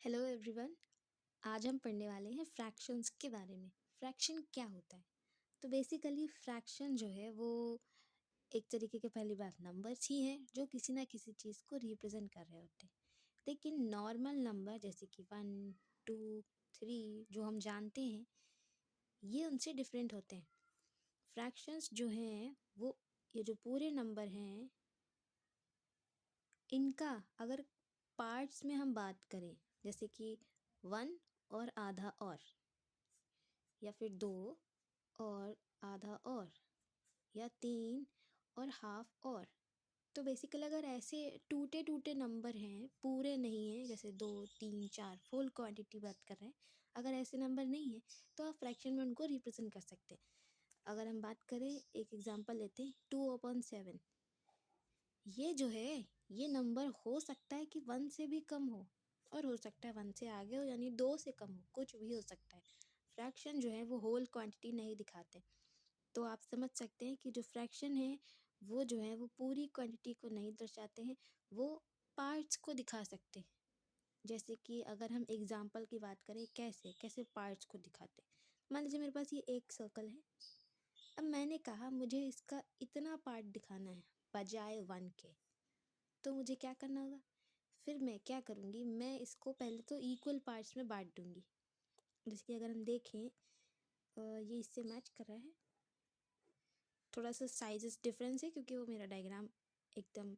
Hello everyone. आज हम पढ़ने वाले हैं फ्रैक्शंस के बारे में। फ्रैक्शन क्या होता है? तो बेसिकली फ्रैक्शन जो है वो एक तरीके के, पहली बात, नंबर्स ही हैं जो किसी ना किसी चीज़ को रिप्रेजेंट कर रहे होते हैं। लेकिन नॉर्मल नंबर जैसे कि 1, 2, 3 जो हम जानते हैं, ये उनसे डिफरेंट होते हैं। फ्रैक्शंस जो हैं वो, ये जो पूरे नंबर हैं, इनका अगर पार्ट्स में हम बात करें, जैसे कि 1 और आधा और, या फिर 2 और आधा और, या 3 और हाफ और, तो बेसिकली अगर ऐसे टूटे टूटे नंबर हैं, पूरे नहीं हैं, जैसे 2, 3, 4 फुल क्वांटिटी बात कर रहे हैं, अगर ऐसे नंबर नहीं है तो आप फ्रैक्शन में उनको रिप्रेजेंट कर सकते हैं। अगर हम बात करें, एक एग्जांपल लेते हैं, 2/7। ये जो है, ये नंबर हो सकता है कि 1 से भी कम हो, और हो सकता है 1 से आगे हो, यानी 2 से कम हो, कुछ भी हो सकता है। फ्रैक्शन जो है वो होल क्वांटिटी नहीं दिखाते। तो आप समझ सकते हैं कि जो फ्रैक्शन है वो जो है वो पूरी क्वांटिटी को नहीं दर्शाते हैं, वो पार्ट्स को दिखा सकते हैं। जैसे कि अगर हम एग्जांपल की बात करें, कैसे कैसे पार्ट्स को दिखाते हैं। मान लीजिए मेरे पास ये एक सर्कल है। अब मैंने कहा मुझे इसका इतना पार्ट दिखाना है बजाय 1 के, तो मुझे क्या करना होगा? फिर मैं क्या करूँगी, मैं इसको पहले तो इक्वल पार्ट्स में बांट दूँगी। जैसे कि अगर हम देखें, ये इससे मैच कर रहा है, थोड़ा सा साइजेस डिफरेंस है क्योंकि वो मेरा डायग्राम एकदम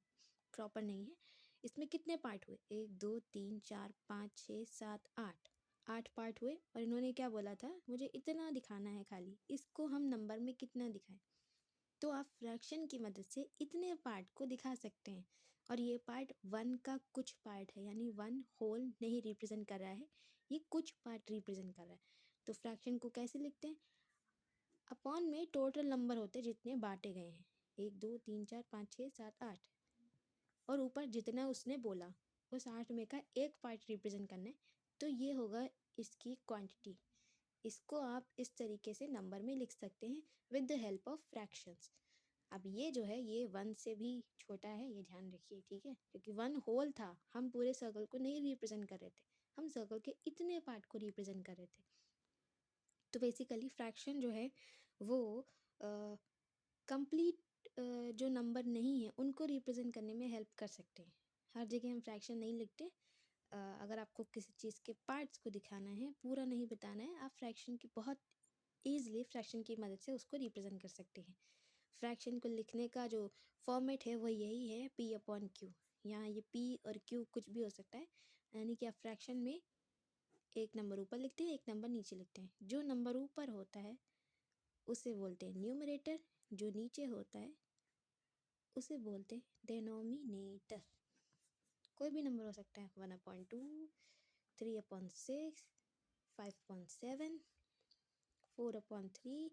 प्रॉपर नहीं है। इसमें कितने पार्ट हुए? 1, 2, 3, 4, 5, 6, 7, 8, 8 पार्ट हुए। और इन्होंने क्या बोला था, मुझे इतना दिखाना है खाली, इसको हम नंबर में कितना दिखाएं। तो आप फ्रैक्शन की मदद से इतने पार्ट को दिखा सकते हैं। और ये पार्ट 1 का कुछ पार्ट है, यानी 1 होल नहीं रिप्रेजेंट कर रहा है, ये कुछ पार्ट रिप्रेजेंट कर रहा है। तो फ्रैक्शन को कैसे लिखते हैं? अपॉन में टोटल नंबर होते हैं जितने बांटे गए हैं, 1, 2, 3, 4, 5, 6, 7, 8, और ऊपर जितना उसने बोला उस 8 में का एक पार्ट रिप्रेजेंट करना है। तो ये होगा इसकी क्वांटिटी। इसको आप इस तरीके से नंबर में लिख सकते हैं with the help of fractions. अब ये जो है ये 1 से भी छोटा है, ये ध्यान रखिए, ठीक है? क्योंकि 1 होल था, हम पूरे सर्कल को नहीं रिप्रेजेंट कर रहे थे, हम सर्कल के इतने पार्ट को रिप्रेजेंट कर रहे थे। तो बेसिकली फ्रैक्शन जो है वो कंप्लीट जो नंबर नहीं है उनको रिप्रेजेंट करने में हेल्प कर सकते हैं। हर जगह हम फ्रैक्शन नहीं लिखते। अगर आपको किसी चीज़ के पार्ट्स को दिखाना है, पूरा नहीं बताना है, आप फ्रैक्शन की बहुत ईज़िली फ्रैक्शन की मदद से उसको रिप्रेजेंट कर सकते हैं। फ्रैक्शन को लिखने का जो फॉर्मेट है वो यही है, P/Q। यहाँ ये P और Q कुछ भी हो सकता है, यानी कि आप फ्रैक्शन में एक नंबर ऊपर लिखते हैं, एक नंबर नीचे लिखते हैं। जो नंबर ऊपर होता है उसे बोलते हैं न्यूमरेटर, जो नीचे होता है उसे बोलते हैं डिनोमिनेटर। कोई भी नंबर हो सकता है, 1/2, 3/6, 5/7, 4/3,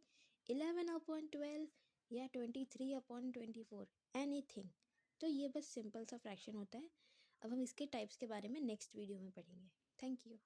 11/12, या 23/24, एनीथिंग। तो ये बस सिंपल सा फ्रैक्शन होता है। अब हम इसके टाइप्स के बारे में नेक्स्ट वीडियो में पढ़ेंगे। Thank you.